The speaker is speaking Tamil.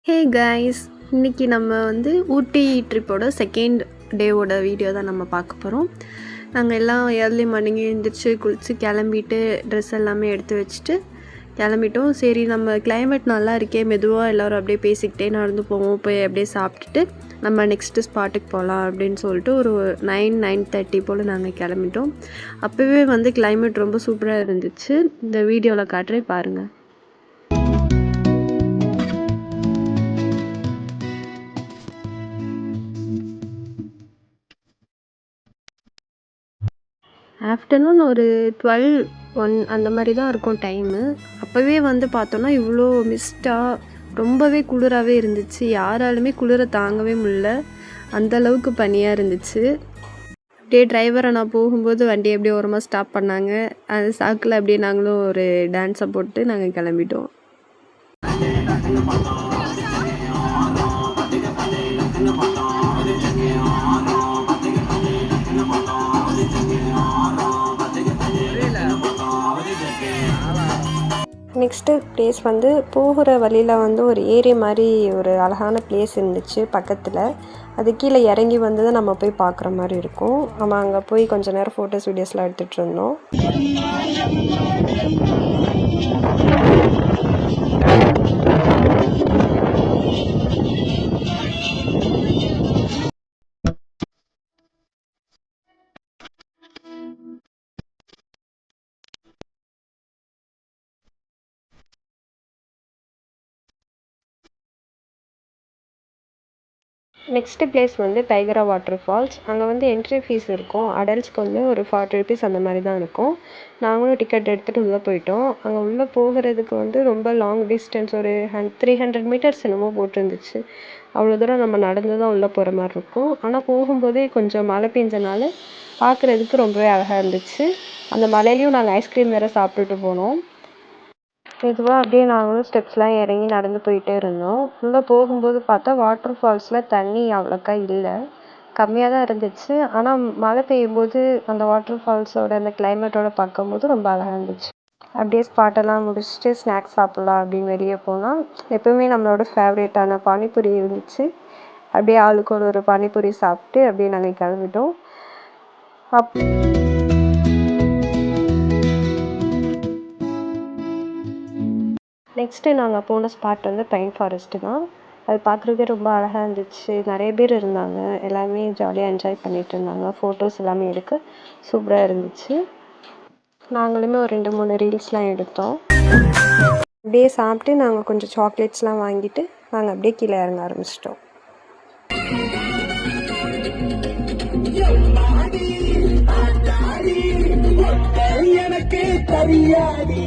ஹே கைஸ், இன்றைக்கி நம்ம வந்து ஊட்டி ட்ரிப்போட செகண்ட் டேவோட வீடியோ தான் நம்ம பார்க்க போகிறோம். நாங்கள் எல்லாம் ஏர்லி மார்னிங்கே எழுந்திரிச்சு குளித்து கிளம்பிட்டு ட்ரெஸ் எல்லாமே எடுத்து வச்சுட்டு கிளம்பிட்டோம். சரி, நம்ம கிளைமேட் நல்லா இருக்கே, மெதுவாக எல்லோரும் அப்படியே பேசிக்கிட்டே நடந்து போவோம், போய் அப்படியே சாப்பிட்டுட்டு நம்ம நெக்ஸ்ட்டு ஸ்பாட்டுக்கு போகலாம் அப்படின்னு சொல்லிட்டு ஒரு 9:30 போல் நாங்கள் கிளம்பிட்டோம். அப்போவே வந்து கிளைமேட் ரொம்ப சூப்பராக இருந்துச்சு. இந்த வீடியோவில் காட்டுறேன் பாருங்கள். ஆஃப்டர்நூன் ஒரு 12-1 அந்த மாதிரி தான் இருக்கும் டைமு. அப்போவே வந்து பார்த்தோன்னா இவ்வளோ மிஸ்ட்டாக ரொம்பவே குளிராகவே இருந்துச்சு. யாராலுமே குளிரை தாங்கவே முடியல, அந்தளவுக்கு பனியாக இருந்துச்சு. அப்படியே டிரைவரை நான் போகும்போது வண்டி அப்படியே ஓரமாக ஸ்டாப் பண்ணாங்க. அது சாக்கில் அப்படியே நாங்களும் ஒரு டான்ஸை போட்டு நாங்கள் கிளம்பிட்டோம். நெக்ஸ்ட்டு பிளேஸ் வந்து போகிற வழியில் வந்து ஒரு ஏரி மாதிரி ஒரு அழகான பிளேஸ் இருந்துச்சு பக்கத்தில். அது கீழே இறங்கி வந்து தான் நம்ம போய் பார்க்குற மாதிரி இருக்கும். நம்ம அங்கே போய் கொஞ்சம் நேரம் ஃபோட்டோஸ் வீடியோஸ்லாம் எடுத்துகிட்டு இருந்தோம். நெக்ஸ்ட்டு பிளேஸ் வந்து டைகரா வாட்டர் ஃபால்ஸ். அங்கே வந்து என்ட்ரி ஃபீஸ் இருக்கும். அடல்ட்ஸ்க்கு வந்து ஒரு 40 rupees அந்த மாதிரி தான் இருக்கும். நாங்களும் டிக்கெட் எடுத்துகிட்டு உள்ளே போயிட்டோம். அங்கே உள்ளே போகிறதுக்கு வந்து ரொம்ப லாங் டிஸ்டன்ஸ், ஒரு 300 meters என்னமோ போட்டிருந்துச்சு. அவ்வளோ தூரம் நம்ம நடந்து தான் உள்ளே போகிற மாதிரி இருக்கும். ஆனால் போகும்போதே கொஞ்சம் மழை பெஞ்சனால பார்க்குறதுக்கு ரொம்பவே அழகாக இருந்துச்சு. அந்த மழையிலையும் நாங்கள் ஐஸ்கிரீம் வேறு சாப்பிட்டுட்டு போனோம். மெதுவாக அப்படியே நாங்களும் ஸ்டெப்ஸ்லாம் இறங்கி நடந்து போயிட்டே இருந்தோம். உள்ளே போகும்போது பார்த்தா வாட்டர் ஃபால்ஸில் தண்ணி அவ்வளோக்கா இல்லை, கம்மியாக தான் இருந்துச்சு. ஆனால் மழை பெய்யும்போது அந்த வாட்டர் ஃபால்ஸோட அந்த கிளைமேட்டோட பார்க்கும்போது ரொம்ப அழகாக இருந்துச்சு. அப்படியே ஸ்பாட்டெல்லாம் முடிச்சுட்டு ஸ்நாக்ஸ் சாப்பிட்லாம் அப்படின்னு வெளியே போனால் எப்போவுமே நம்மளோட ஃபேவரேட்டான பானிபூரி இருந்துச்சு. அப்படியே ஆளுக்கு ஒரு பானிபூரி சாப்பிட்டு அப்படியே நாங்கள் கிளம்பிட்டோம். நெக்ஸ்ட்டு நாங்கள் போன ஸ்பாட் வந்து பைன் ஃபாரஸ்ட்டு தான். அது பார்க்குறதுக்கே ரொம்ப அழகாக இருந்துச்சு. நிறைய பேர் இருந்தாங்க, எல்லாருமே ஜாலியாக என்ஜாய் பண்ணிகிட்டு இருந்தாங்க. ஃபோட்டோஸ் எல்லாமே எடுக்க சூப்பராக இருந்துச்சு. நாங்களுமே ஒரு 2-3 ரீல்ஸ்லாம் எடுத்தோம். அப்படியே சாப்பிட்டு நாங்கள் கொஞ்சம் சாக்லேட்ஸ்லாம் வாங்கிட்டு நாங்கள் அப்படியே கீழே இறங்க ஆரம்பிச்சிட்டோம். எனக்கு தெரியாது